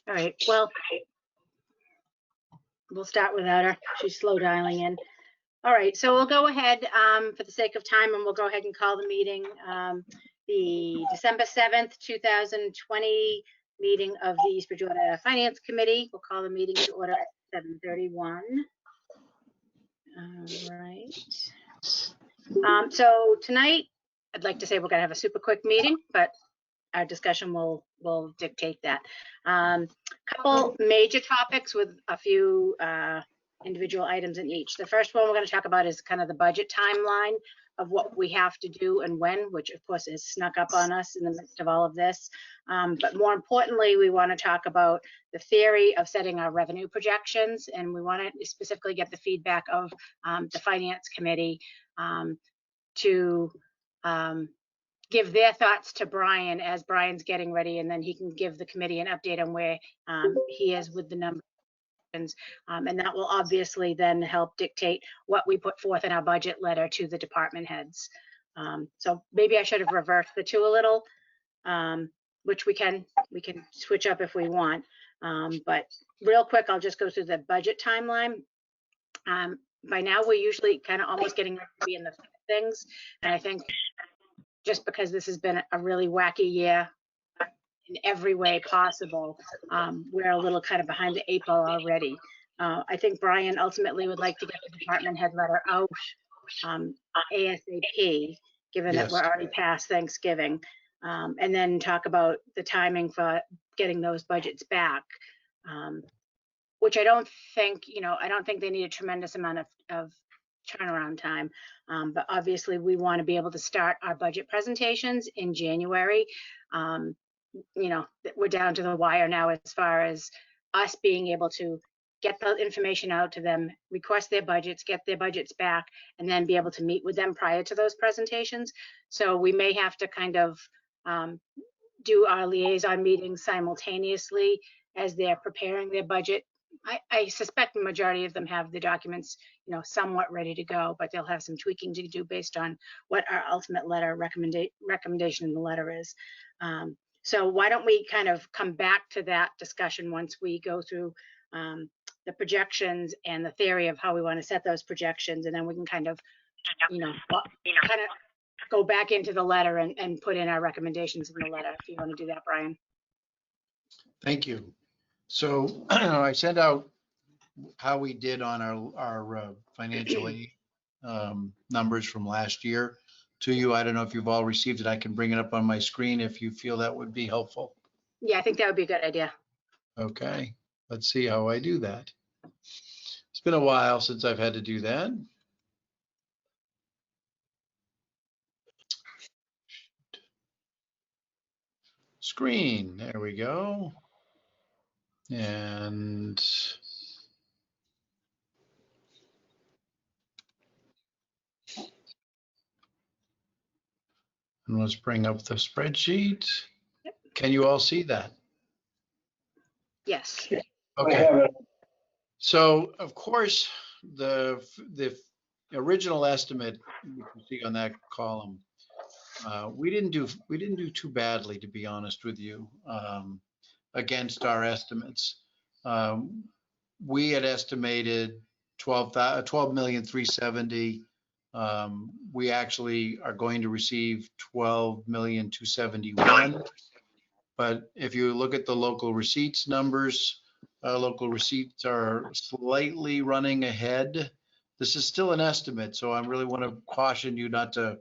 All right, well, we'll start without her. She's slow dialing in. All right, so we'll go ahead for the sake of time, and we'll go ahead and call the meeting the December 7th, 2020 meeting of the East Bridgewater Finance Committee. We'll call the meeting to order at 7:31. All right. So tonight, I'd like to say we're going to have a super quick meeting, but our discussion will dictate that. Couple major topics with a few individual items in each. The first one we're going to talk about is kind of the budget timeline of what we have to do and when, which of course is snuck up on us in the midst of all of this. But more importantly, we want to talk about the theory of setting our revenue projections, and we want to specifically get the feedback of the Finance Committee to give their thoughts to Brian as Brian's getting ready, and then he can give the committee an update on where he is with the numbers. And that will obviously then help dictate what we put forth in our budget letter to the department heads. So maybe I should have reversed the two a little, which we can switch up if we want. But real quick, I'll just go through the budget timeline. By now, we're usually kind of almost getting ready to be in the things. And I think just because this has been a really wacky year in every way possible, we're a little kind of behind the 8 ball already. I think Brian ultimately would like to get the department head letter out ASAP, given that we're already past Thanksgiving, and then talk about the timing for getting those budgets back, which I don't think they need a tremendous amount of turnaround time, but obviously we want to be able to start our budget presentations in January. We're down to the wire now as far as us being able to get the information out to them, request their budgets, get their budgets back, and then be able to meet with them prior to those presentations. So we may have to kind of do our liaison meetings simultaneously as they're preparing their budget. I suspect the majority of them have the documents, somewhat ready to go, but they'll have some tweaking to do based on what our ultimate letter recommendation in the letter is. So why don't we kind of come back to that discussion once we go through the projections and the theory of how we want to set those projections, and then we can kind of go back into the letter and put in our recommendations in the letter, if you want to do that, Brian. Thank you. So I sent out how we did on our financial aid numbers from last year to you. I don't know if you've all received it. I can bring it up on my screen if you feel that would be helpful. Yeah, I think that would be a good idea. Okay, let's see how I do that. It's been a while since I've had to do that. Screen, there we go. And let's bring up the spreadsheet. Yep. Can you all see that? Yes. Okay. So of course, the original estimate you can see on that column, we didn't do too badly, to be honest with you, against our estimates. We had estimated 12,370,000. We actually are going to receive 12,271,000. But if you look at the local receipts numbers, local receipts are slightly running ahead. This is still an estimate, so I really want to caution you not to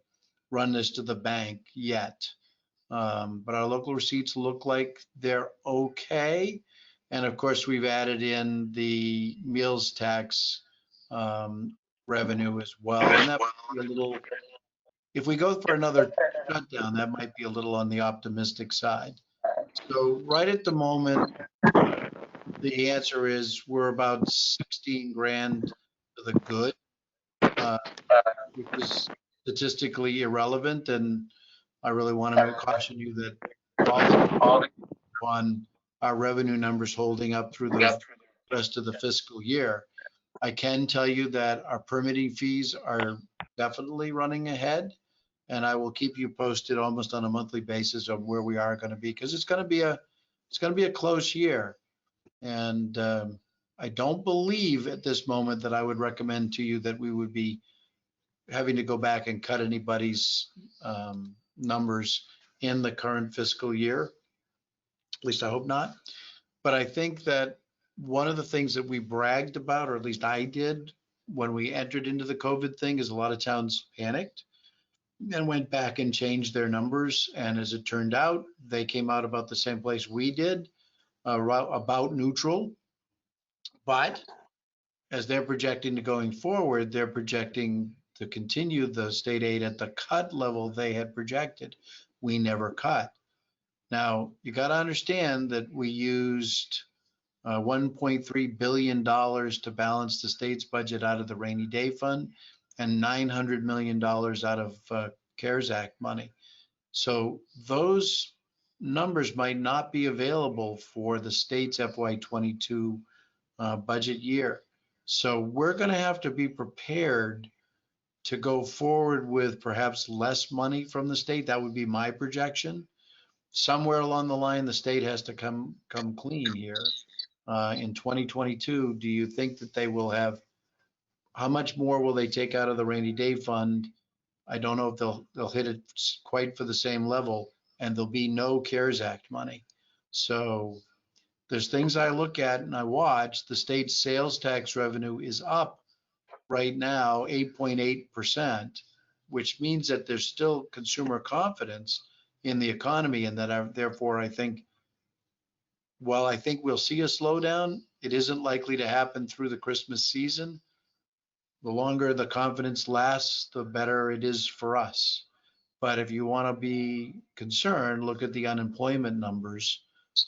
run this to the bank yet. But our local receipts look like they're okay. And of course, we've added in the meals tax revenue as well. And that might be a little, if we go for another shutdown, that might be a little on the optimistic side. So right at the moment, the answer is we're about 16 grand to the good, which is statistically irrelevant. And I really want to caution you that all on our revenue numbers holding up through the rest of the fiscal year. I can tell you that our permitting fees are definitely running ahead, and I will keep you posted almost on a monthly basis of where we are going to be, because it's going to be a close year. And I don't believe at this moment that I would recommend to you that we would be having to go back and cut anybody's numbers in the current fiscal year. At least I hope not. But I think that one of the things that we bragged about, or at least I did, when we entered into the COVID thing, is a lot of towns panicked and went back and changed their numbers. And as it turned out, they came out about the same place we did, about neutral. But as they're projecting to going forward, they're projecting to continue the state aid at the cut level they had projected. We never cut. Now, you got to understand that we used $1.3 billion to balance the state's budget out of the rainy day fund and $900 million out of CARES Act money. So those numbers might not be available for the state's FY22 budget year. So we're going to have to be prepared to go forward with perhaps less money from the state. That would be my projection. Somewhere along the line, the state has to come clean here. In 2022, do you think that they will have, how much more will they take out of the rainy day fund? I don't know if they'll hit it quite for the same level, and there'll be no CARES Act money. So there's things I look at and I watch. The state sales tax revenue is up right now 8.8%, which means that there's still consumer confidence in the economy, and that therefore I think, while I think we'll see a slowdown, it isn't likely to happen through the Christmas season. The longer the confidence lasts, the better it is for us. But if you want to be concerned, look at the unemployment numbers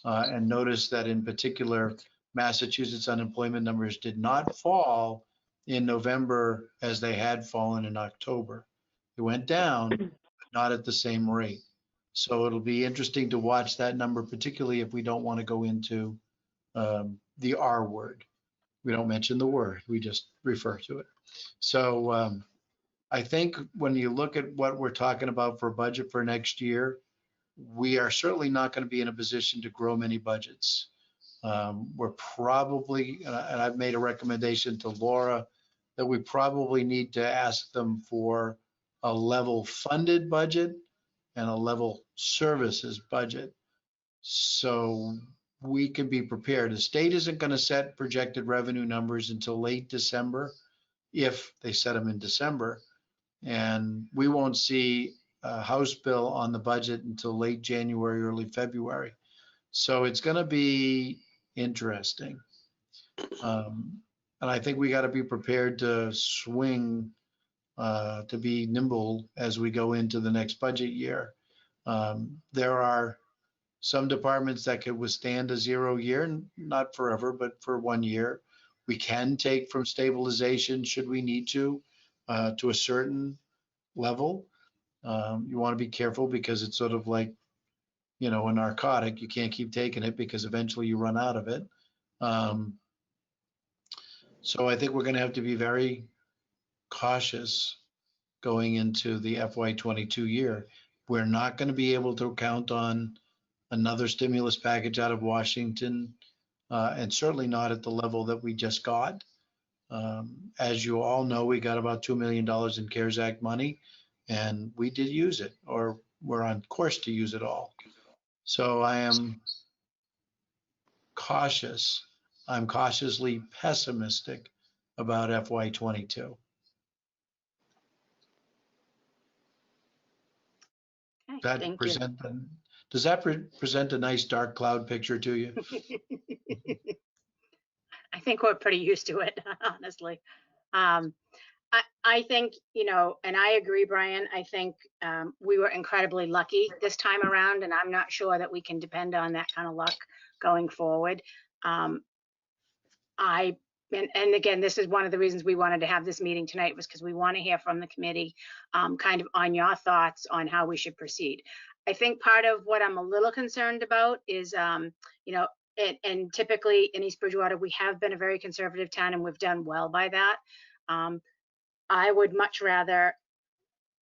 and notice that in particular, Massachusetts unemployment numbers did not fall in November as they had fallen in October. It went down, but not at the same rate. So it'll be interesting to watch that number, particularly if we don't want to go into the R word. We don't mention the word, we just refer to it. So I think when you look at what we're talking about for budget for next year, we are certainly not going to be in a position to grow many budgets. We're probably, and I've made a recommendation to Laura, that we probably need to ask them for a level funded budget and a level services budget, so we can be prepared. The state isn't going to set projected revenue numbers until late December, if they set them in December, and we won't see a House bill on the budget until late January, early February. So it's going to be interesting. And I think we got to be prepared to swing, to be nimble as we go into the next budget year. There are some departments that could withstand a 0 year, not forever, but for 1 year. We can take from stabilization, should we need to a certain level. You want to be careful because it's sort of like, a narcotic. You can't keep taking it because eventually you run out of it. So I think we're going to have to be very cautious going into the FY22 year. We're not going to be able to count on another stimulus package out of Washington, and certainly not at the level that we just got. As you all know, we got about $2 million in CARES Act money, and we did use it, or we're on course to use it all. So I am cautious. I'm cautiously pessimistic about FY22. Okay, Does that present a nice dark cloud picture to you? I think we're pretty used to it, honestly. I think, and I agree, Brian, I think we were incredibly lucky this time around, and I'm not sure that we can depend on that kind of luck going forward. And again, this is one of the reasons we wanted to have this meeting tonight, was because we want to hear from the committee kind of on your thoughts on how we should proceed. I think part of what I'm a little concerned about is, and typically in East Bridgewater, we have been a very conservative town, and we've done well by that. I would much rather,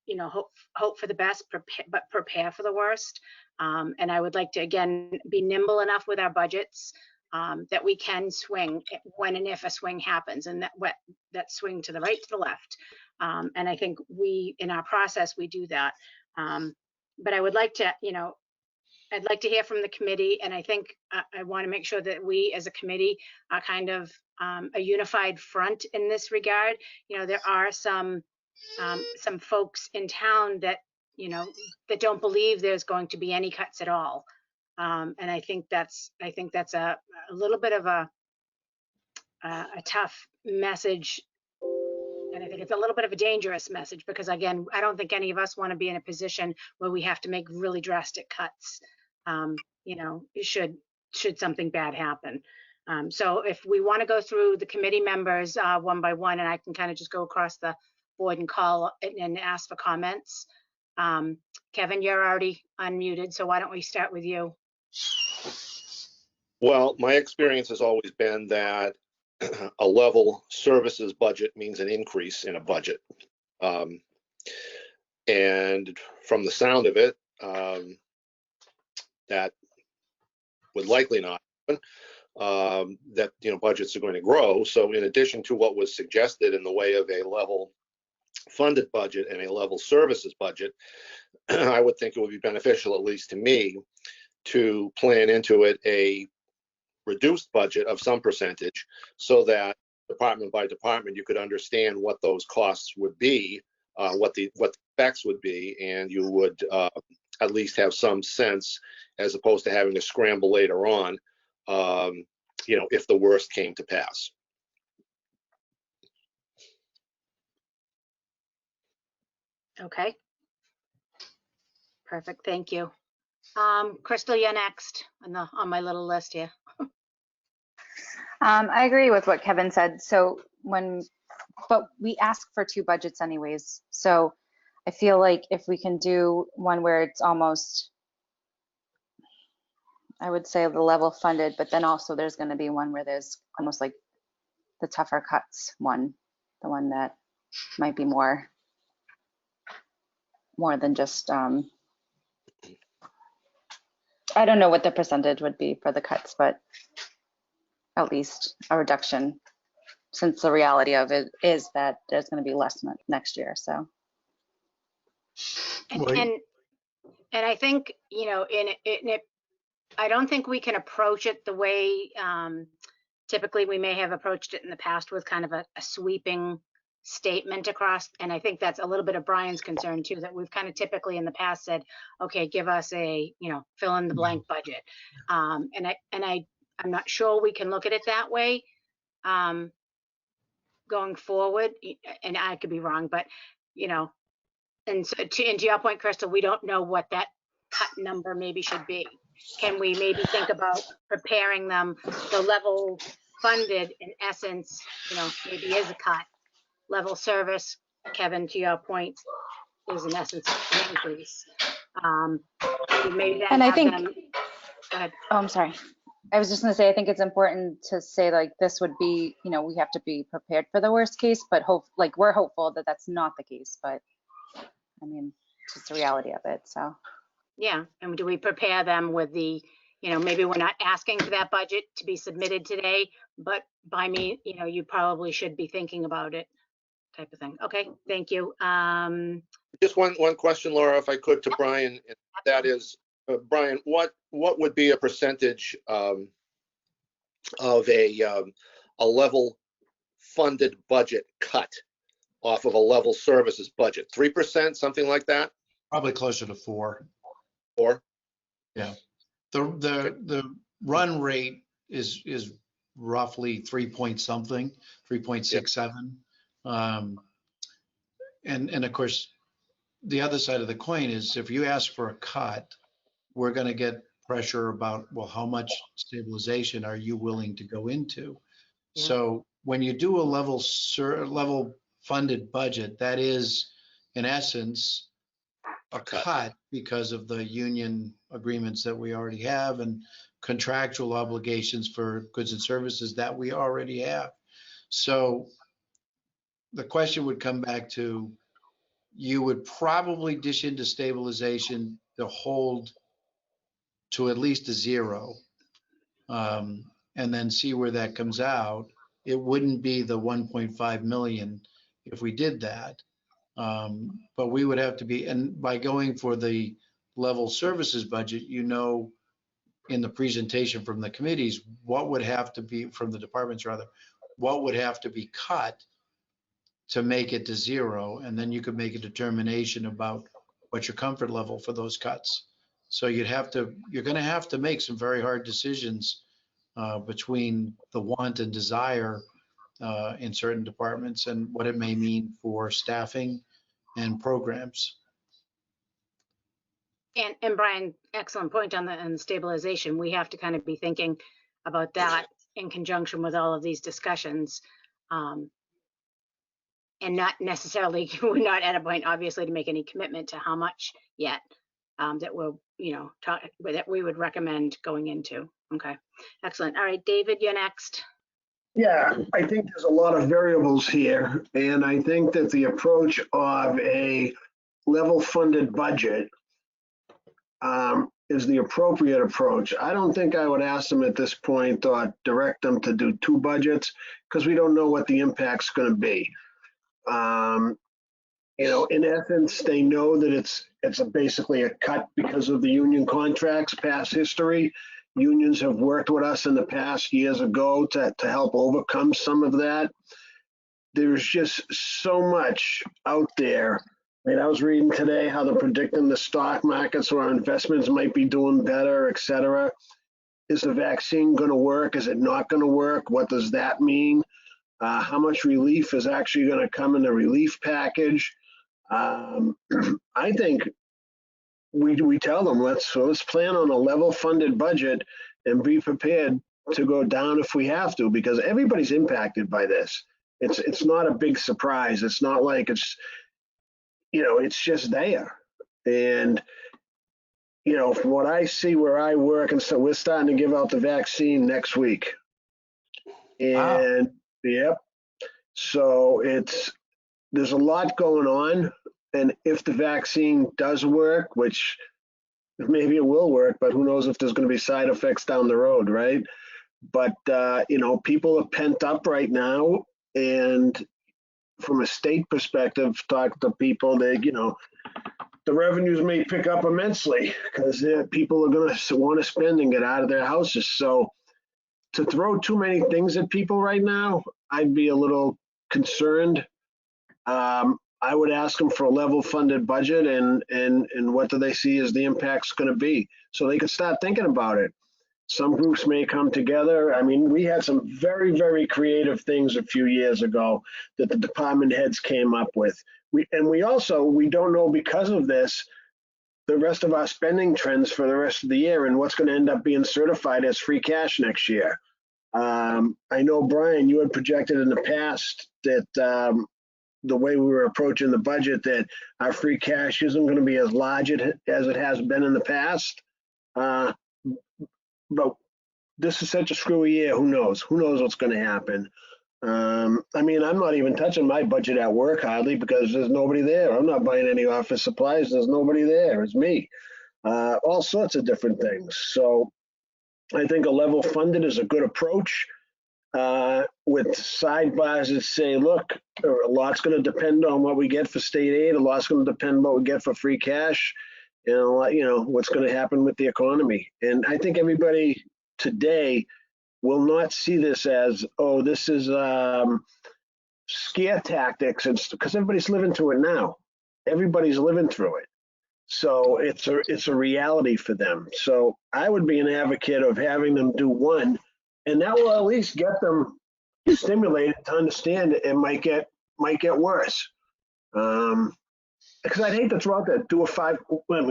hope for the best, but prepare for the worst. And I would like to, again, be nimble enough with our budgets that we can swing when and if a swing happens, and that swing to the right, to the left. And I think in our process, we do that. But I would like to, I'd like to hear from the committee, and I think I want to make sure that we as a committee are kind of a unified front in this regard. There are some folks in town that, that don't believe there's going to be any cuts at all. And I think that's a little bit of a tough message. And I think it's a little bit of a dangerous message because, again, I don't think any of us want to be in a position where we have to make really drastic cuts, should something bad happen. So if we want to go through the committee members one by one, and I can kind of just go across the board and call and ask for comments. Kevin, you're already unmuted, so why don't we start with you? Well, my experience has always been that a level services budget means an increase in a budget. And from the sound of it, that would likely not happen, that, budgets are going to grow. So in addition to what was suggested in the way of a level funded budget and a level services budget, I would think it would be beneficial, at least to me, to plan into it a reduced budget of some percentage so that department by department you could understand what those costs would be, what the effects would be, and you would at least have some sense, as opposed to having to scramble later on, if the worst came to pass. Okay. Perfect, thank you. Crystal, you're next on my little list here. I agree with what Kevin said. So but we ask for 2 budgets anyways. So I feel like if we can do one where it's almost, I would say the level funded, but then also there's going to be one where there's almost like the tougher cuts one, the one that might be more than just, I don't know what the percentage would be for the cuts, but at least a reduction, since the reality of it is that there's going to be less next year. So, and I think, I don't think we can approach it the way typically we may have approached it in the past, with kind of a sweeping statement across. And I think that's a little bit of Brian's concern too, that we've kind of typically in the past said, okay, give us a, fill in the blank budget. I'm not sure we can look at it that way going forward. And I could be wrong, but, and so to your point, Crystal, we don't know what that cut number maybe should be. Can we maybe think about preparing them, the level funded in essence, maybe is a cut. Level service, Kevin, to your point, is in essence an increase. And I think, go ahead. Oh, I'm sorry. I was just going to say, I think it's important to say like this would be, we have to be prepared for the worst case, but we're hopeful that that's not the case. But I mean, it's just the reality of it. So. Yeah, and do we prepare them with the, maybe we're not asking for that budget to be submitted today, but by me, you probably should be thinking about it, type of thing. Okay, thank you. Just one question, Laura, if I could, to Brian. That is, Brian, what would be a percentage of a level funded budget cut off of a level services budget? 3%, something like that? Probably closer to 4. 4? Yeah. The run rate is roughly 3 point something, 3.67. And of course, the other side of the coin is if you ask for a cut, we're going to get pressure about, well, how much stabilization are you willing to go into? Yeah. So when you do a level funded budget, that is in essence a cut because of the union agreements that we already have and contractual obligations for goods and services that we already have. So the question would come back to, you would probably dish into stabilization to hold to at least a 0. and then see where that comes out. It wouldn't be the 1.5 million if we did that. But we would have to be, and by going for the level services budget, you know, in the presentation from the committees, what would have to be, from the departments rather, what would have to be cut to make it to zero, and then you could make a determination about what's your comfort level for those cuts. So you're going to have to make some very hard decisions between the want and desire in certain departments and what it may mean for staffing and programs. And Brian, excellent point on the stabilization. We have to kind of be thinking about that in conjunction with all of these discussions. And not necessarily, we're not at a point, obviously, to make any commitment to how much yet that we'll, that we would recommend going into. Okay, excellent. All right, David, you're next. Yeah, I think there's a lot of variables here, and I think that the approach of a level funded budget is the appropriate approach. I don't think I would ask them at this point or direct them to do two budgets because we don't know what the impact's going to be. In essence, they know that it's basically a cut because of the union contracts, past history. Unions have worked with us in the past years ago to help overcome some of that. There's just so much out there. I mean, I was reading today how they're predicting the stock markets or investments might be doing better, et cetera. Is the vaccine going to work? Is it not going to work? What does that mean? How much relief is actually going to come in the relief package? I think we tell them let's plan on a level funded budget and be prepared to go down if we have to, because everybody's impacted by this. It's not a big surprise. It's not like it's just there. And from what I see where I work, and so we're starting to give out the vaccine next week. And yep. So there's a lot going on. And if the vaccine does work, which maybe it will work, but who knows if there's going to be side effects down the road, right? But, people are pent up right now. And from a state perspective, talk to people, the revenues may pick up immensely because people are going to want to spend and get out of their houses. So to throw too many things at people right now, I'd be a little concerned. I would ask them for a level funded budget and what do they see as the impact's going to be, so they could start thinking about it. Some groups may come together. I mean, we had some very, very creative things a few years ago that the department heads came up with. We don't know, because of this, the rest of our spending trends for the rest of the year and what's going to end up being certified as free cash next year. I know, Brian, you had projected in the past that the way we were approaching the budget, that our free cash isn't going to be as large as it has been in the past. But this is such a screwy year. Who knows? Who knows what's going to happen? I mean, I'm not even touching my budget at work hardly because there's nobody there. I'm not buying any office supplies. There's nobody there. It's me. All sorts of different things. So I think a level funded is a good approach. With sidebars that say, look, a lot's going to depend on what we get for state aid, a lot's going to depend on what we get for free cash, and a lot, what's going to happen with the economy. And I think everybody today will not see this as, oh, this is scare tactics, because everybody's living through it now. Everybody's living through it. So it's a reality for them. So I would be an advocate of having them do one, and that will at least get them stimulated to understand it might get worse. Because I'd hate to throw out that, do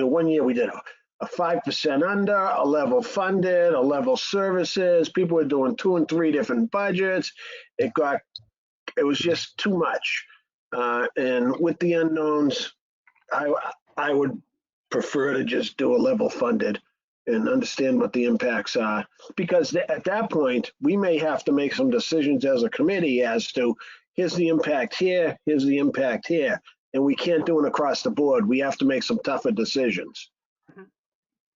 one year we did a 5% under, a level funded, a level services. People were doing 2 and 3 different budgets. It was just too much. And with the unknowns, I would prefer to just do a level funded and understand what the impacts are, because at that point we may have to make some decisions as a committee as to, here's the impact here, here's the impact here, and we can't do it across the board. We have to make some tougher decisions.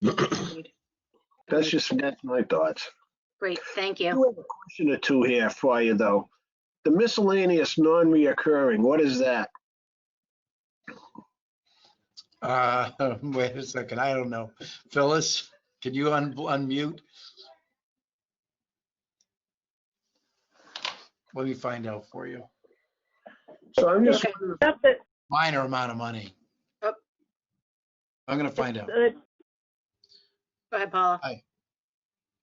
That's my thoughts. Great, thank I you. do have a question or two here for you, though. The miscellaneous non-reoccurring, what is that? Wait a second, I don't know. Phyllis, can you unmute? Let me find out for you. So I'm just Okay. wondering, Stuff that, Minor amount of money. Oh. I'm gonna find out. Go ahead, Paula.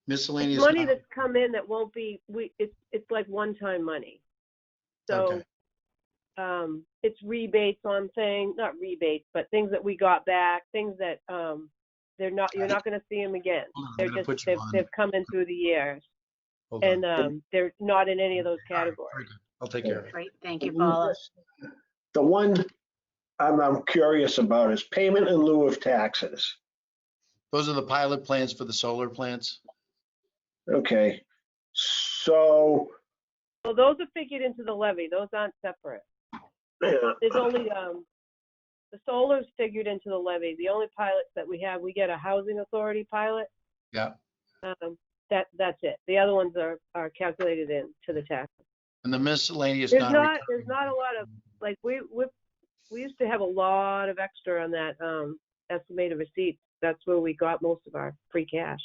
Miscellaneous. money that's come in that won't be, it's like one-time money. So, Okay. it's rebates on things, not rebates, but things that we got back, things that, you're not gonna see them again. Hold on, I'm They're gonna just, put you on. they've come in through the years, Hold on. and, they're not in any of those All right, categories. very good. I'll take care of it. Great, thank you, Paula. the one I'm curious about is payment in lieu of taxes. Those are the pilot plans for the solar plants. Okay, so, Well, those are figured into the levy. Those aren't separate. There's only, the solar's figured into the levy. The only pilots that we have, we get a housing authority pilot. Yeah. That's it. The other ones are calculated into the tax. And the miscellaneous. There's not non-recurring- a lot of, like, we used to have a lot of extra on that, estimated receipts. That's where we got most of our free cash.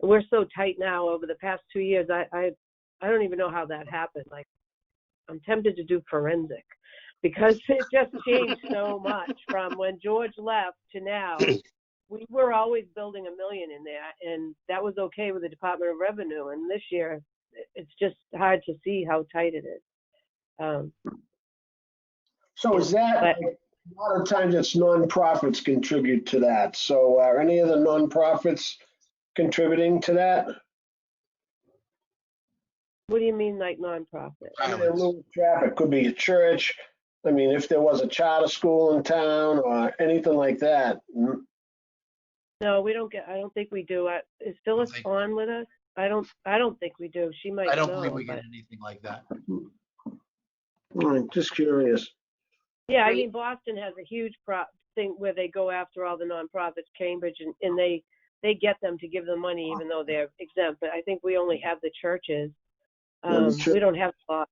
We're so tight now over the past 2 years. I don't even know how that happened. Like, I'm tempted to do forensic because it just changed so much from when George left to now. We were always building $1 million in there, and that was okay with the Department of Revenue. And this year, it's just hard to see how tight it is. so is that, But- a lot of times it's nonprofits contribute to that. So are any of the nonprofits contributing to that? What do you mean, like nonprofit? In lieu of traffic, could be a church. I mean, if there was a charter school in town or anything like that. No, we don't get. I don't think we do. Is Phyllis think- on with us? I don't think we do. She might. I don't know, believe we but- get anything like that. Just curious. Yeah, I Great. mean, Boston has a huge thing where they go after all the nonprofits, Cambridge, and they get them to give them money even though they're exempt. But I think we only have the churches. Yeah, the We don't have a lot.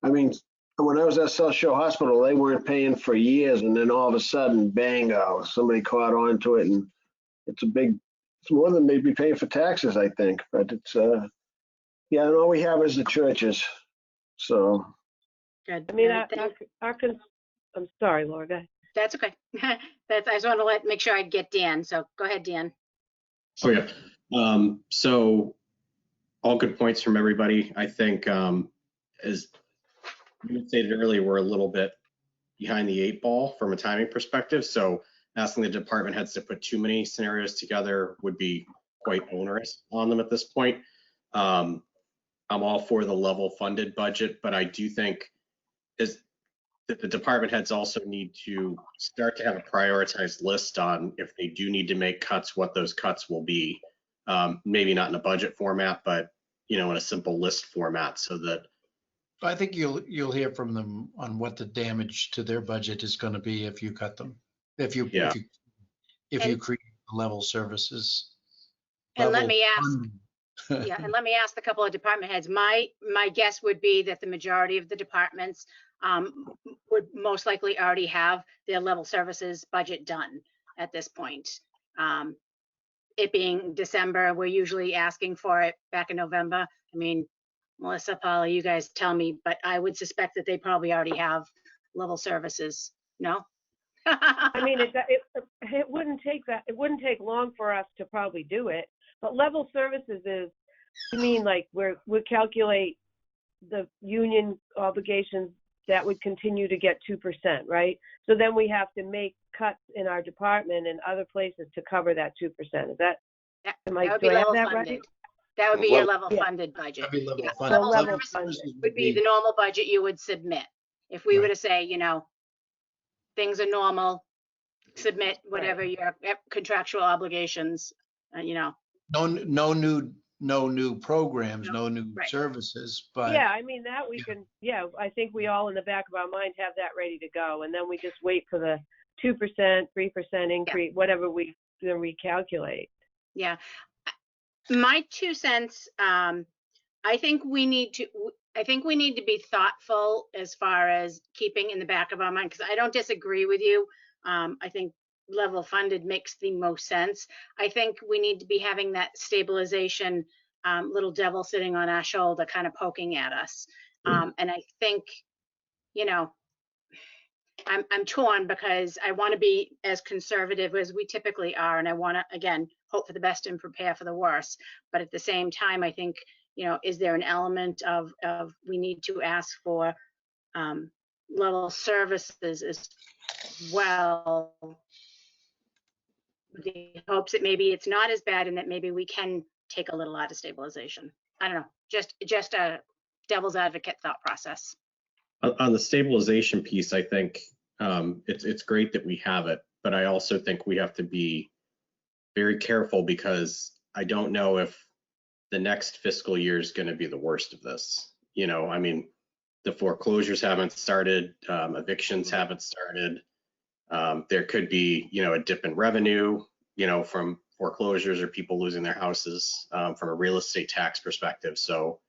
I mean, when I was at South Shore Hospital, they weren't paying for years, and then all of a sudden, bang, somebody caught on to it, and it's more than they'd be paying for taxes, I think. But it's, yeah, and all we have is the churches. So, Good. I mean, Thank- I'm sorry, Laura. Go ahead. That's okay. I just want to make sure I get Dan. So go ahead, Dan. Oh, yeah. So all good points from everybody. I think, as you stated earlier, we're a little bit behind the 8 ball from a timing perspective. So asking the department heads to put too many scenarios together would be quite onerous on them at this point. I'm all for the level funded budget, but I do think that the department heads also need to start to have a prioritized list on if they do need to make cuts, what those cuts will be. Maybe not in a budget format, but in a simple list format, so that I think you'll hear from them on what the damage to their budget is going to be if you cut them. If you Yeah. if you And- create level services. And let level me ask, funding. yeah, and let me ask a couple of department heads. My guess would be that the majority of the departments would most likely already have their level services budget done at this point. It being December, we're usually asking for it back in November. I mean, Melissa, Paula, you guys tell me, but I would suspect that they probably already have level services. No? I mean, it wouldn't take that. It wouldn't take long for us to probably do it. But level services is, you mean like we calculate the union obligations that would continue to get 2%, right? So then we have to make cuts in our department and other places to cover that 2%. Is that? That do would I be have level that right? funded. That would be your Well, level yeah. funded budget. That'd be level Yeah, funded. So level level services funded. would be the normal budget you would submit. If we were Right. to say, things are normal, submit whatever your contractual obligations, No new programs, no new right. services, but Yeah, I mean, that we Yeah. can, I think we all in the back of our mind have that ready to go. And then we just wait for the 2%, 3% increase, whatever we recalculate. yeah. My 2 cents, I think we need to be thoughtful as far as keeping in the back of our mind, because I don't disagree with you. I think level funded makes the most sense. I think we need to be having that stabilization little devil sitting on our shoulder kind of poking at us. And I think, you know, I'm torn because I want to be as conservative as we typically are, and I want to, again, hope for the best and prepare for the worst. But at the same time, I think, you know, is there an element of we need to ask for level services as well, with the hopes that maybe it's not as bad and that maybe we can take a little out of stabilization. I don't know, just a devil's advocate thought process. On the stabilization piece, I think it's great that we have it, but I also think we have to be very careful, because I don't know if the next fiscal year is going to be the worst of this. You know, I mean, the foreclosures haven't started, evictions haven't started. There could be, you know, a dip in revenue, you know, from foreclosures or people losing their houses, from a real estate tax perspective. So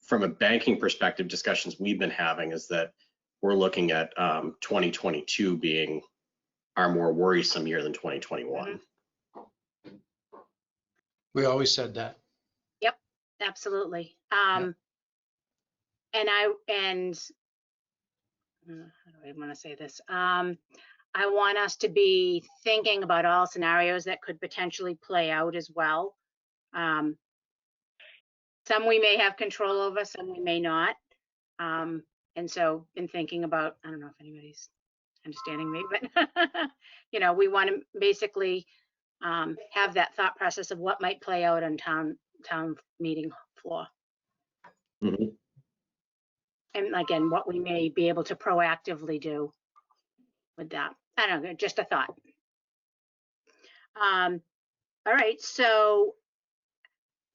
from a banking perspective, discussions we've been having is that we're looking at 2022 being our more worrisome year than 2021. We always said that. Yep, absolutely. And how do I want to say this? I want us to be thinking about all scenarios that could potentially play out as well. Some we may have control over, some we may not. And so in thinking about, I don't know if anybody's understanding me, but you know, we want to basically have that thought process of what might play out on town meeting floor. Mm-hmm. And again, what we may be able to proactively do with that. I don't know, just a thought. All right, so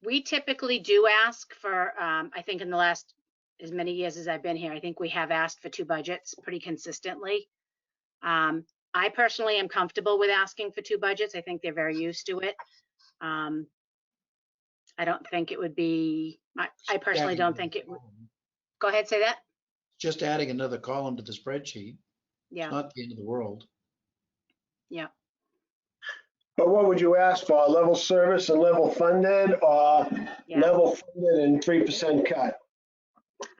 we typically do ask for, I think in the last as many years as I've been here, I think we have asked for 2 budgets pretty consistently. I personally am comfortable with asking for 2 budgets. I think they're very used to it. I don't think it would be, I personally don't think it would. Go ahead, say that. Just adding another column to the spreadsheet. Yeah. It's not the end of the world. Yeah. But what would you ask for? Level service and level funded, or Yeah. level funded and 3% cut?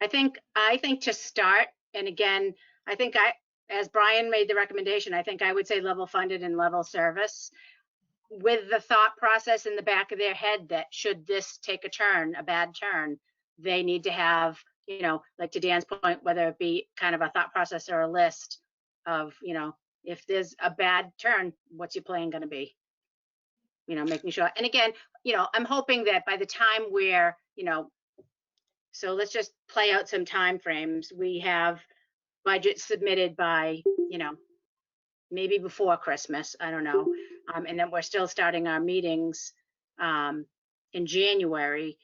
I think to start, and again, I think as Brian made the recommendation, I think I would say level funded and level service, with the thought process in the back of their head that should this take a turn, a bad turn, they need to have, you know, like to Dan's point, whether it be kind of a thought process or a list of, you know, if there's a bad turn, what's your plan going to be? You know, making sure. And again, you know, I'm hoping that by the time we're, you know, so let's just play out some time frames. We have budgets submitted by, you know, maybe before Christmas, I don't know. And then we're still starting our meetings in January.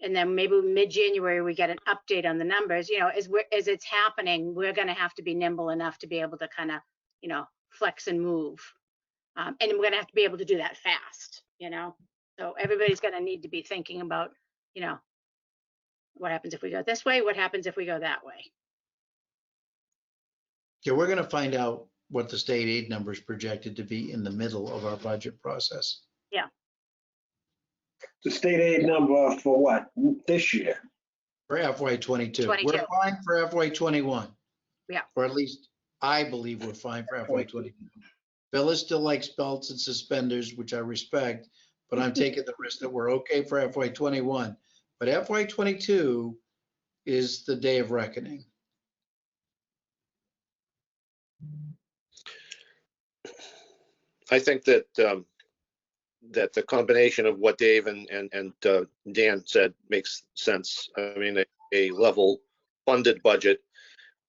And then maybe mid-January, we get an update on the numbers. You know, as it's happening, we're going to have to be nimble enough to be able to kind of, you know, flex and move. And we're going to have to be able to do that fast, you know. So everybody's going to need to be thinking about, you know, what happens if we go this way? What happens if we go that way? Yeah, we're going to find out what the state aid number is projected to be in the middle of our budget process. Yeah. The state aid number for what, this year? For FY22. 22. We're fine for FY21. Yeah. Or at least I believe we're fine for FY22. Phyllis still likes belts and suspenders, which I respect, but I'm taking the risk that we're okay for FY21. But FY22 is the day of reckoning. I think that that the combination of what Dave and Dan said makes sense. I mean, a level funded budget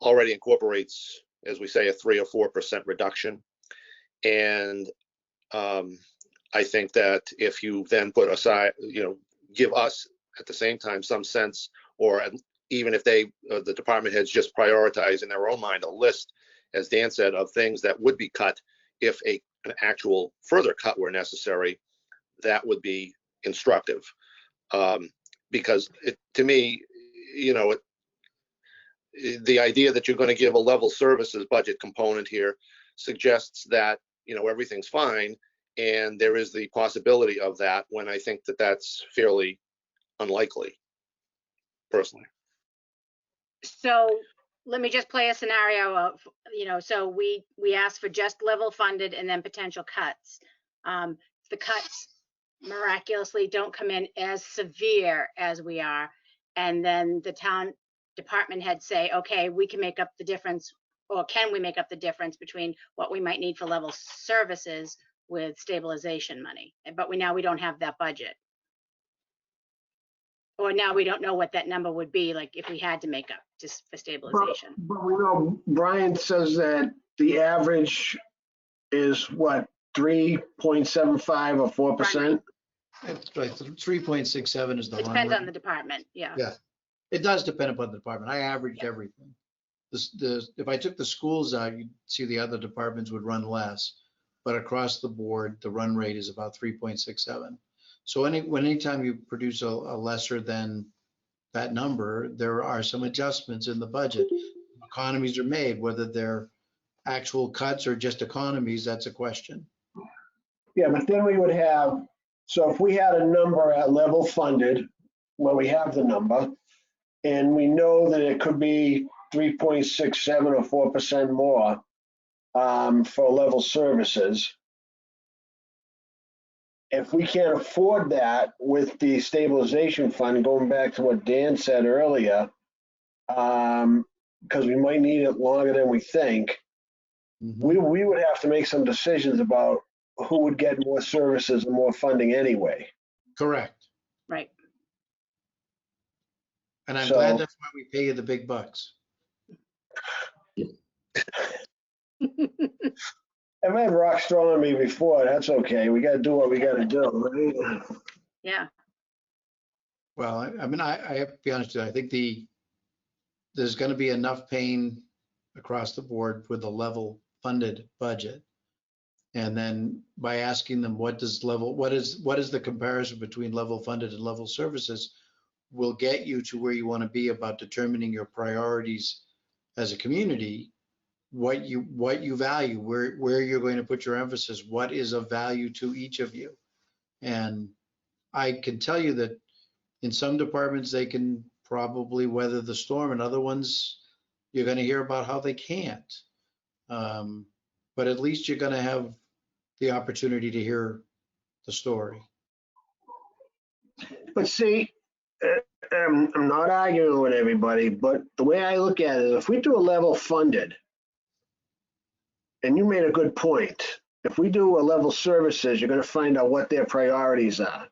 already incorporates, as we say, a 3 or 4% reduction. And I think that if you then put aside, you know, give us at the same time some sense, or even if they, the department heads just prioritize in their own mind a list, as Dan said, of things that would be cut if an actual further cut were necessary, that would be instructive. Because to me, you know, the idea that you're going to give a level services budget component here suggests that, you know, everything's fine, and there is the possibility of that, when I think that that's fairly unlikely, personally. So let me just play a scenario of, you know, so we asked for just level funded and then potential cuts. The cuts miraculously don't come in as severe as we are, and then the town department heads say, okay, we can make up the difference, or can we make up the difference between what we might need for level services with stabilization money? But we don't have that budget. Or now we don't know what that number would be, like if we had to make up just for stabilization. But we know Brian says that the average is what, 3.75 or 4%? It's like 3.67 is the It run depends on rate. the department, yeah. Yeah, it does depend upon the department. I averaged everything. If I took the schools out, you'd see the other departments would run less, but across the board, the run rate is about 3.67. So anytime you produce a lesser than that number, there are some adjustments in the budget. Economies are made, whether they're actual cuts or just economies, that's a question. Yeah, but then we would have, so if we had a number at level funded, well, we have the number, and we know that it could be 3.67 or 4% more for level services. If we can't afford that with the stabilization fund, going back to what Dan said earlier, because we might need it longer than we think, we would have to make some decisions about who would get more services and more funding anyway. Correct. Right. And I'm So- glad that's why we pay you the big bucks. I've had rocks thrown on me before. That's okay. We got to do what we got to do, right? Yeah, Well, I mean, I have to be honest with you, I think there's going to be enough pain across the board with a level funded budget. And then by asking them, what is the comparison between level funded and level services, will get you to where you want to be about determining your priorities as a community, what you value, where you're going to put your emphasis, what is of value to each of you. And I can tell you that in some departments, they can probably weather the storm, and other ones, you're going to hear about how they can't. But at least you're going to have the opportunity to hear the story. But see, I'm not arguing with everybody, but the way I look at it is if we do a level funded, and you made a good point, if we do a level services, you're going to find out what their priorities are.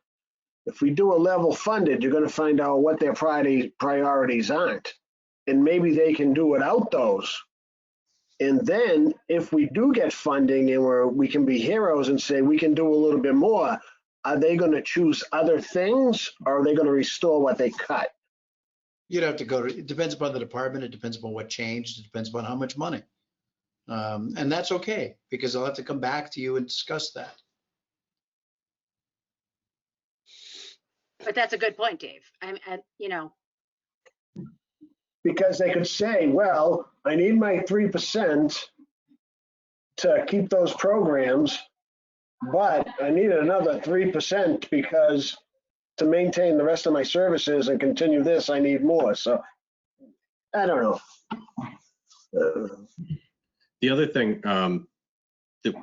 If we do a level funded, you're going to find out what their priorities aren't. And maybe they can do without those. And then if we do get funding and we can be heroes and say we can do a little bit more, are they going to choose other things, or are they going to restore what they cut? You'd have to go to, it depends upon the department. It depends upon what changed. It depends upon how much money. And that's okay, because I'll have to come back to you and discuss that. but that's a good point, Dave. You know, Because they could say, well, I need my 3% to keep those programs, but I need another 3% because to maintain the rest of my services and continue this, I need more. So I don't know. The other thing, that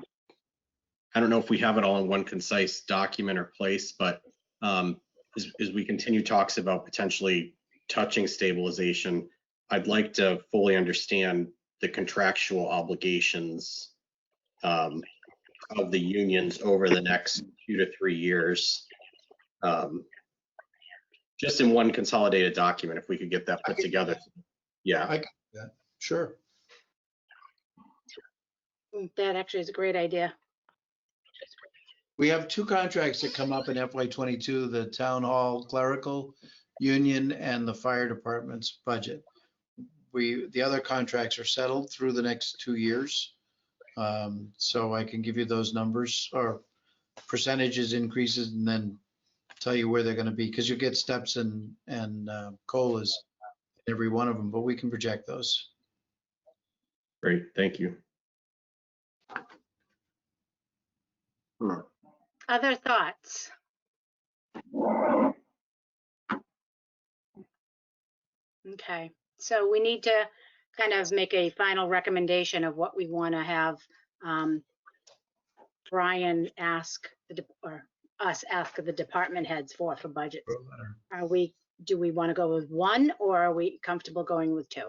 I don't know if we have it all in one concise document or place, but as we continue talks about potentially touching stabilization, I'd like to fully understand the contractual obligations of the unions over the next 2 to 3 years. Just in one consolidated document, if we could get that put together. Yeah. I got that. Sure. that actually is a great idea. We have 2 contracts that come up in FY22, the town hall clerical union and the fire department's budget. The other contracts are settled through the next 2 years. So I can give you those numbers or percentages increases, and then tell you where they're going to be, because you get steps and COLAs in every one of them, but we can project those. Great, thank you. Other thoughts? Okay, so we need to kind of make a final recommendation of what we want to have Brian ask or us ask the department heads for budgets. Do we want to go with one, or are we comfortable going with two?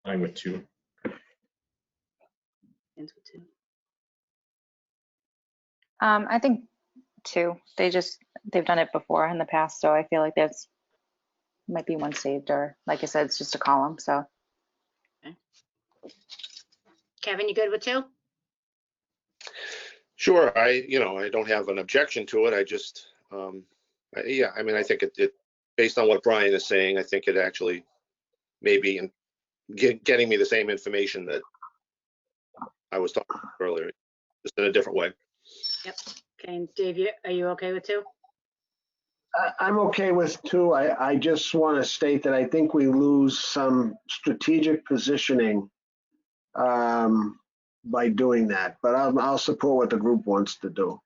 I'm with two. I think two. They've done it before in the past, so I feel like there's might be one saved, or like I said, it's just a column. So Kevin, you good with two? Sure, I don't have an objection to it. I just, yeah, I mean, I think it based on what Brian is saying, I think it actually maybe getting me the same information that I was talking about earlier, just in a different way. Yep. Okay, and Dave, are you okay with two? I'm okay with two. I just want to state that I think we lose some strategic positioning by doing that, but I'll support what the group wants to do.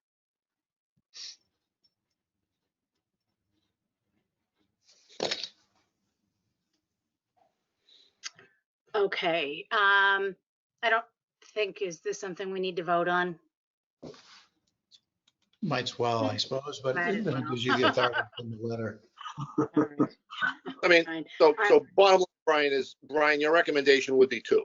Okay. I don't think, is this something we need to vote on? Might as well, I suppose, but Might as then it well. gives you the authority from the letter. All right. I mean, Fine. so bottom line, Brian, your recommendation would be two.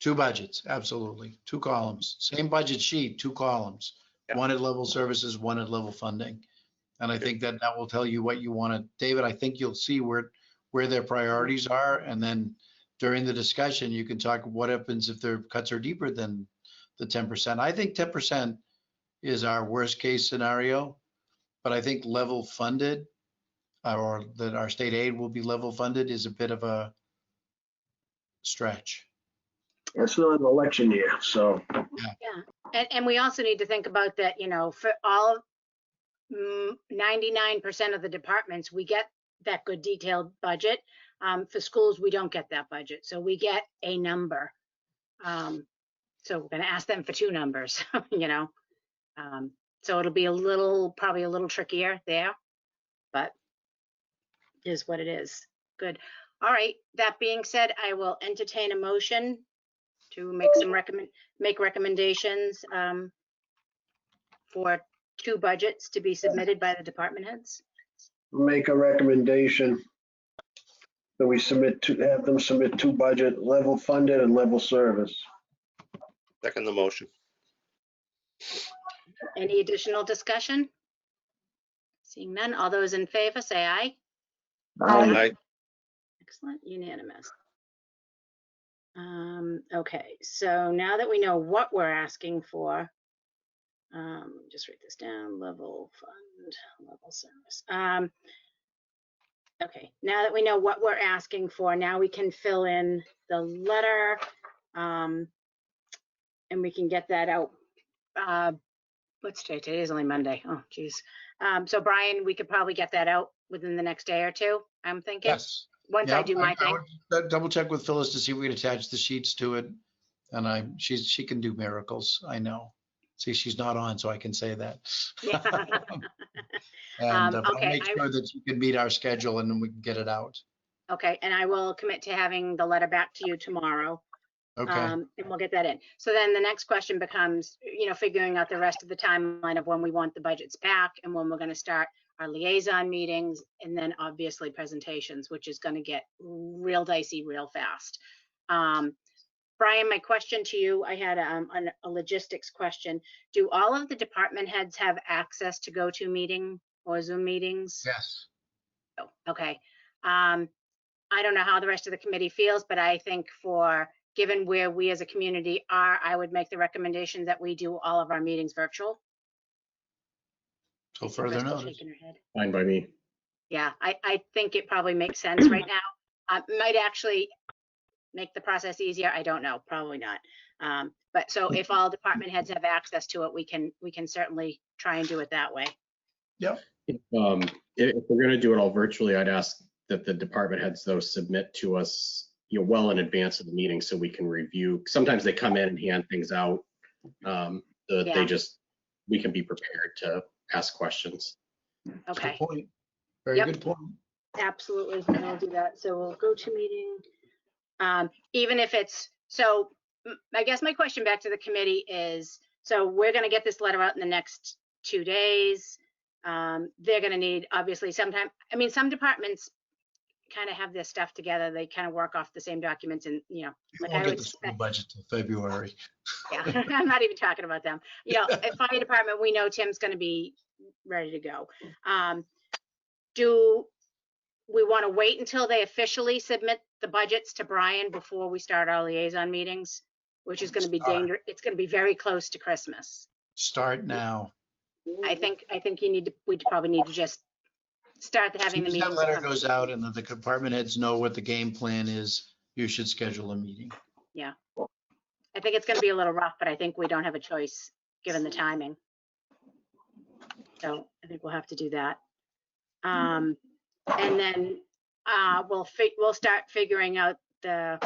Two budgets, absolutely. Two columns, same budget sheet, two columns. Yeah. One at level services, one at level funding. And I think that will tell you what you want to, David, I think you'll see where their priorities are. And then during the discussion, you can talk what happens if their cuts are deeper than the 10%. I think 10% is our worst case scenario, but I think level funded, or that our state aid will be level funded, is a bit of a stretch. It's not an election year, so. Yeah, and we also need to think about that, for all 99% of the departments, we get that good detailed budget. For schools, we don't get that budget, so we get a number. So we're going to ask them for two numbers, so it'll be probably a little trickier there, but it is what it is. Good. All right. That being said, I will entertain a motion to make recommendations for two budgets to be submitted by the department heads. Make a recommendation that we have them submit two budget, level funded and level service. Second the motion. Any additional discussion? Seeing none, all those in favor say aye. Aye. Excellent, unanimous. Okay, so now that we know what we're asking for, just write this down, level fund, level service. Okay, now that we know what we're asking for, now we can fill in the letter, and we can get that out. What's today? Today is only Monday. Oh, geez. So Brian, we could probably get that out within the next day or two, I'm thinking. Yes. Once I do my thing. I would double check with Phyllis to see if we could attach the sheets to it. And she can do miracles, I know. See, she's not on, so I can say that. Yeah. And but I'll Okay, make sure that you can meet our schedule and then we can get it out. Okay, and I will commit to having the letter back to you tomorrow. Okay. And we'll get that in. So then the next question becomes, figuring out the rest of the timeline of when we want the budgets back and when we're going to start our liaison meetings, and then obviously presentations, which is going to get real dicey real fast. Brian, my question to you, I had a logistics question. Do all of the department heads have access to GoToMeeting or Zoom meetings? Yes. Oh, okay. I don't know how the rest of the committee feels, but I think given where we as a community are, I would make the recommendation that we do all of our meetings virtual. So further Crystal notice. shaking her head. Fine by me. Yeah, I think it probably makes sense right now. Might actually make the process easier? I don't know, probably not. But so if all department heads have access to it, we can certainly try and do it that way. Yep. If we're going to do it all virtually, I'd ask that the department heads, though, submit to us, well in advance of the meeting so we can review. Sometimes they come in and hand things out. We can be prepared to ask questions. Okay. Good point. Very Yep. good point. Absolutely, and we'll do that. So we'll go to meeting. Even if it's, so I guess my question back to the committee is, so we're gonna get this letter out in the next 2 days. They're gonna need, obviously, sometime, I mean, some departments kind of have their stuff together. They kind of work off the same documents and, You like won't I get would the school expect. budget till February. Yeah, I'm not even talking about them. At fire department, we know Tim's gonna be ready to go. Do we want to wait until they officially submit the budgets to Brian before we start our liaison meetings, which is going to be dangerous. It's going to be very close to Christmas. Start now. I think we probably need to just start having the As soon as meetings. that letter goes out and the department heads know what the game plan is, you should schedule a meeting. Yeah. I think it's going to be a little rough, but I think we don't have a choice given the timing. So I think we'll have to do that. And then we'll start figuring out the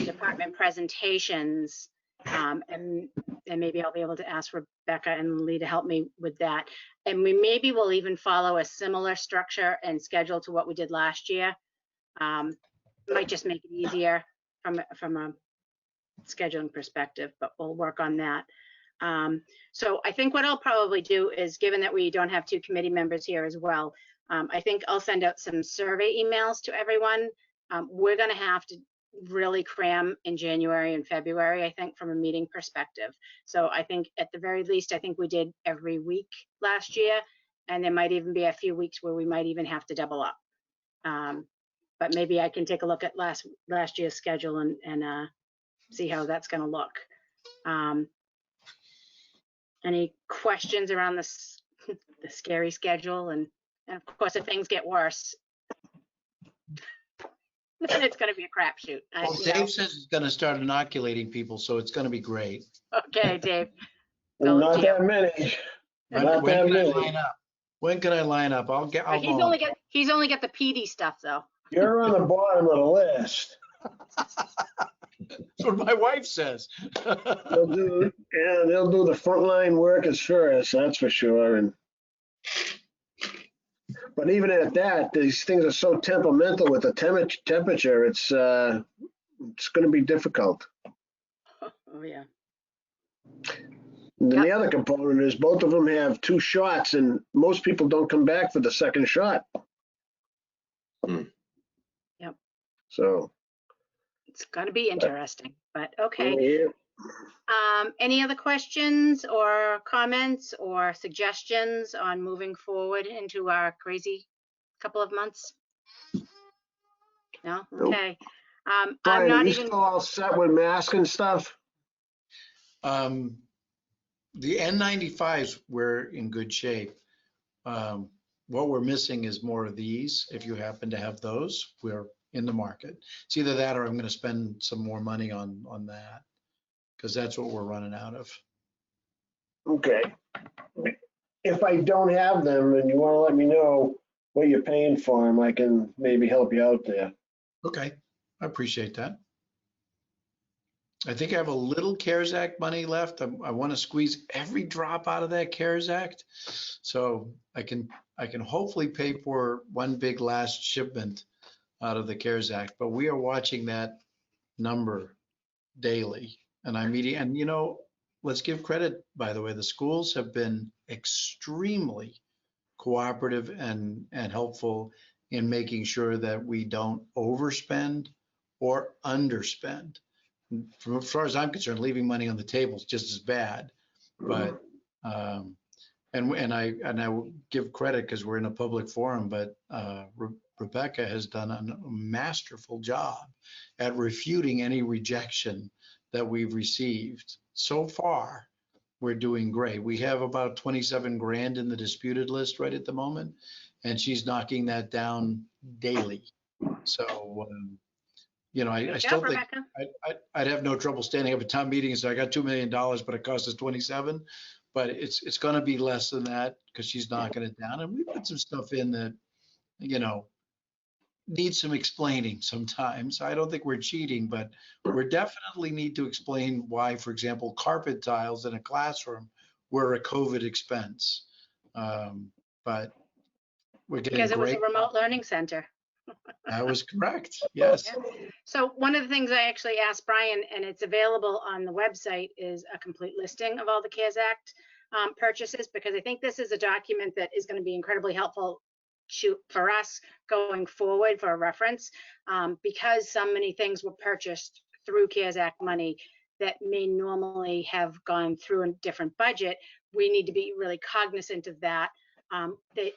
department presentations, and maybe I'll be able to ask Rebecca and Lee to help me with that. And maybe we'll even follow a similar structure and schedule to what we did last year. Might just make it easier from a scheduling perspective, but we'll work on that. So I think what I'll probably do is, given that we don't have 2 committee members here as well, I think I'll send out some survey emails to everyone. We're going to have to really cram in January and February, I think, from a meeting perspective. So I think at the very least, I think we did every week last year, and there might even be a few weeks where we might even have to double up. But maybe I can take a look at last year's schedule and see how that's going to look. Any questions around the scary schedule? And of course, if things get worse, then it's going to be a crapshoot. Well, Dave says he's going to start inoculating people, so it's going to be great. Okay, Dave. Not that many. Not When that can I many. line up? When can I line up? I'll He's only got the PD stuff though. You're on the bottom of the list. That's what my wife says. They'll do the frontline workers first, that's for sure. But even at that, these things are so temperamental with the temperature. It's going to be difficult. Oh yeah. And then the other component is both of them have 2 shots, and most people don't come back for the second shot. Yep. So it's going to be interesting, but okay. yeah. Any other questions or comments or suggestions on moving forward into our crazy couple of months? No? Okay. I'm Brian, not are you even, still all set with masks and stuff? The N95s, we're in good shape. What we're missing is more of these. If you happen to have those, we're in the market. It's either that or I'm going to spend some more money on that, because that's what we're running out of. Okay. If I don't have them and you want to let me know what you're paying for them, I can maybe help you out there. Okay, I appreciate that. I think I have a little CARES Act money left. I want to squeeze every drop out of that CARES Act, so I can hopefully pay for one big last shipment out of the CARES Act. But we are watching that number daily, and let's give credit, by the way, the schools have been extremely cooperative and helpful in making sure that we don't overspend or underspend. From as far as I'm concerned, leaving money on the table is just as bad. But and I will give credit because we're in a public forum, but Rebecca has done a masterful job at refuting any rejection that we've received. So far, we're doing great. We have about 27 grand in the disputed list right at the moment, and she's knocking that down daily. So you know, I Good still job, think Rebecca. I'd have no trouble standing up at town meeting and say, I got $2 million, but it cost us 27. But it's going to be less than that because she's knocking it down. And we put some stuff in that, you know, needs some explaining sometimes. I don't think we're cheating, but we definitely need to explain why, for example, carpet tiles in a classroom were a COVID expense. But we're getting Because it was a great. remote learning center. That was correct. Yes. So one of the things I actually asked Brian, and it's available on the website, is a complete listing of all the CARES Act purchases, because I think this is a document that is going to be incredibly helpful for us going forward for a reference, because so many things were purchased through CARES Act money that may normally have gone through a different budget. We need to be really cognizant of that. They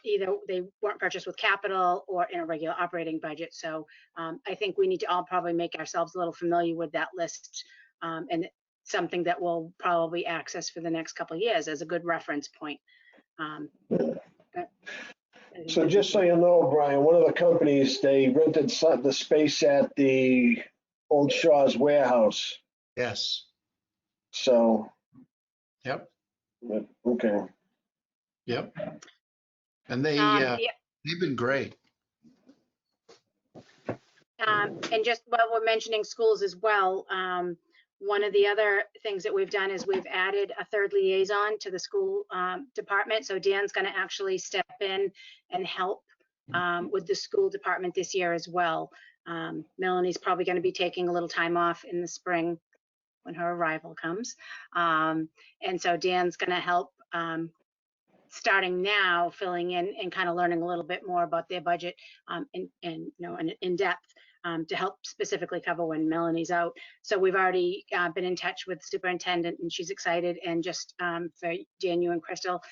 weren't purchased with capital or in a regular operating budget. So I think we need to all probably make ourselves a little familiar with that list, and something that we'll probably access for the next couple of years as a good reference point. So just so you know, Brian, one of the companies, they rented the space at the Old Shaw's warehouse. Yes. So, Yep. okay. Yep. And they've been great. And just while we're mentioning schools as well, one of the other things that we've done is we've added a third liaison to the school department. So Dan's going to actually step in and help with the school department this year as well. Melanie's probably going to be taking a little time off in the spring when her arrival comes. And so Dan's going to help starting now, filling in and kind of learning a little bit more about their budget in depth. To help specifically cover when Melanie's out. So we've already been in touch with the superintendent, and she's excited. And just for Daniel and Crystal,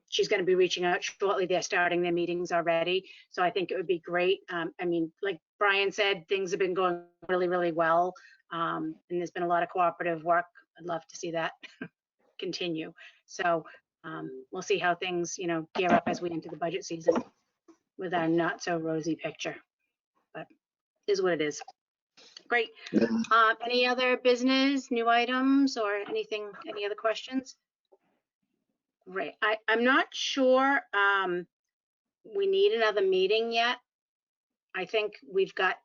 she's going to be reaching out shortly. They're starting their meetings already. So I think it would be great. I mean, like Brian said, things have been going really, really well. And there's been a lot of cooperative work. I'd love to see that continue. So we'll see how things, gear up as we enter the budget season with our not so rosy picture. But is what it is. Great. Any other business, new items, or anything, any other questions? Great. I'm not sure we need another meeting yet. I think we've got,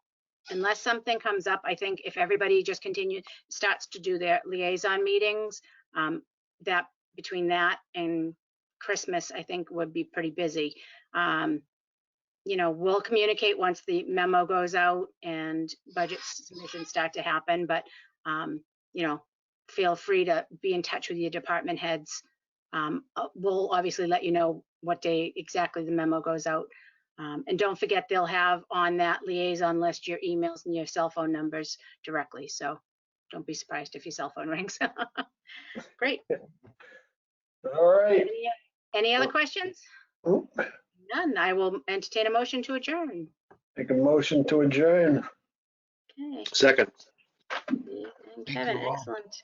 unless something comes up, I think if everybody just starts to do their liaison meetings, that between that and Christmas, I think would be pretty busy. We'll communicate once the memo goes out and budget submissions start to happen, but, feel free to be in touch with your department heads. We'll obviously let you know what day exactly the memo goes out. And don't forget, they'll have on that liaison list your emails and your cell phone numbers directly. So don't be surprised if your cell phone rings. Great. All right. Any other questions? None. I will entertain a motion to adjourn. Make a motion to adjourn. Okay. Second. And Kevin, you all. excellent.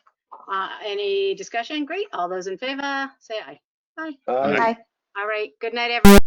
Any discussion? Great. All those in favor, say aye. Aye. Aye. Hi. All right. Good night, everyone.